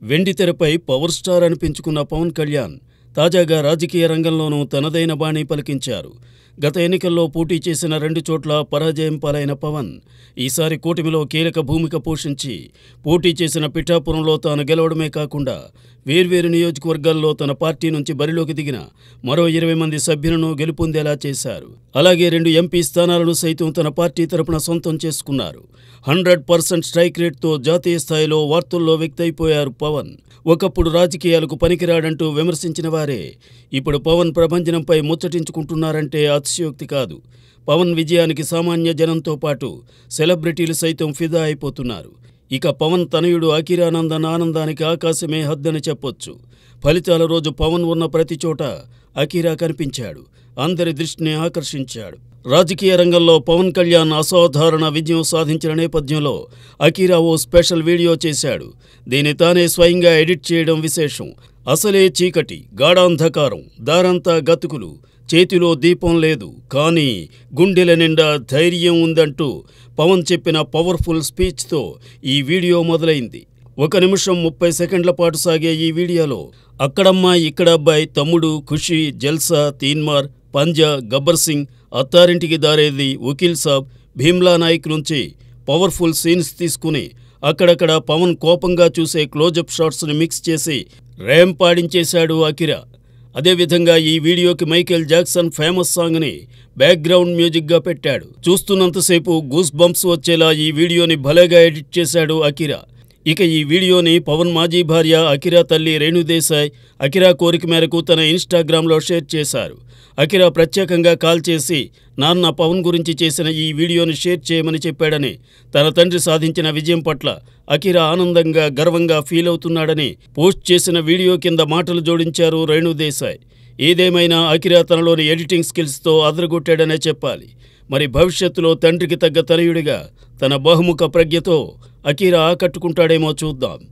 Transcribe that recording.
వెండితెరపై power star అనిపించుకున్న Pawan Kalyan తాజాగా రాజకీయ రంగంలోనూ తనదైన బాణీ పలికించారు. గత ఎన్నికల్లో పోటీ చేసిన 2 చోట్ల పరాజయం పాలైన పవన్ ఈసారి కూటమిలో కీలక భూమిక పోషించి పోటీ చేసిన పిఠాపురంలో తాను గెలవడమే కాకుండా వేర్వేరు నియోజకవర్గాల్లో తన పార్టీ నుంచి బరిలోకి దిగిన మరో 20 మంది సభ్యులను గెలుపొందేలా చేశారు. అలాగే 2 ఎంపీ స్థానాలను సైతం తన పార్టీ తరపున సొంతం చేసుకున్నారు. 100% స్ట్రైక్ రేట్తో జాతీయ స్థాయిలో వార్తల్లో వ్యక్తయిపోయారు పవన్. ఒకప్పుడు రాజకీయాలకు పనికిరాడంటూ విమర్శించిన వారే ఇప్పుడు పవన్ ప్రభంజనంపై ముచ్చటించుకుంటున్నారంటే అతిశయోక్తి కాదు. పవన్ విజయానికి సామాన్య జనంతో పాటు సెలబ్రిటీలు సైతం ఫిదా అయిపోతున్నారు. ఇక పవన్ తనయుడు అఖీరానందన్ ఆనందానికి ఆకాశమే హద్దని చెప్పొచ్చు. ఫలితాల రోజు పవన్ ఉన్న ప్రతి చోట అఖీరా కనిపించాడు. అందరి దృష్టిని ఆకర్షించాడు. రాజకీయ రంగంలో పవన్ కళ్యాణ్ అసాధారణ విజయం సాధించిన నేపథ్యంలో అఖీరా ఓ స్పెషల్ వీడియో చేశాడు. దీన్ని తానే స్వయంగా ఎడిట్ చేయడం విశేషం. అసలే చీకటి, గాఢాంధకారం, దారంతా గతుకులు, చేతిలో దీపం లేదు, కానీ గుండెల నిండా ధైర్యం ఉందంటూ పవన్ చెప్పిన పవర్ఫుల్ స్పీచ్తో ఈ వీడియో మొదలైంది. 1 నిమిషం 30 సెకండ్ల పాటు సాగే ఈ వీడియోలో అక్కడమ్మాయి ఇక్కడ అబ్బాయి, తమ్ముడు, ఖుషి, జల్సా, తీన్మార్, పంజా, గబ్బర్ సింగ్, అత్తారింటికి దారేది, వకీల్ సాబ్, భీమ్లా నాయక్ నుంచి పవర్ఫుల్ సీన్స్ తీసుకుని అక్కడక్కడ పవన్ కోపంగా చూసే క్లోజప్ షాట్స్ని మిక్స్ చేసి ర్యాంపాడించేశాడు అఖీరా. అదేవిధంగా ఈ వీడియోకి మైకేల్ జాక్సన్ ఫేమస్ సాంగ్ని బ్యాక్గ్రౌండ్ మ్యూజిక్గా పెట్టాడు. చూస్తున్నంతసేపు గూస్ బంప్స్ వచ్చేలా ఈ వీడియోని భలేగా ఎడిట్ చేశాడు అఖీరా. ఇక ఈ వీడియోని పవన్ మాజీ భార్య అఖీరా తల్లి రేణుదేశాయ్ అఖీరా కోరిక మేరకు తన ఇన్స్టాగ్రామ్లో షేర్ చేశారు. అఖీరా ప్రత్యేకంగా కాల్ చేసి నాన్న పవన్ గురించి చేసిన ఈ వీడియోని షేర్ చేయమని చెప్పాడని, తన తండ్రి సాధించిన విజయం పట్ల అఖీరా ఆనందంగా గర్వంగా ఫీల్ అవుతున్నాడని పోస్ట్ చేసిన వీడియో కింద మాటలు జోడించారు రేణుదేశాయ్. ఏదేమైనా అఖీరా తనలోని ఎడిటింగ్ స్కిల్స్తో అదరగొట్టాడనే చెప్పాలి. మరి భవిష్యత్తులో తండ్రికి తగ్గ తనయుడిగా తన బహుముఖ ప్రజ్ఞతో అఖీరా ఆకట్టుకుంటాడేమో చూద్దాం.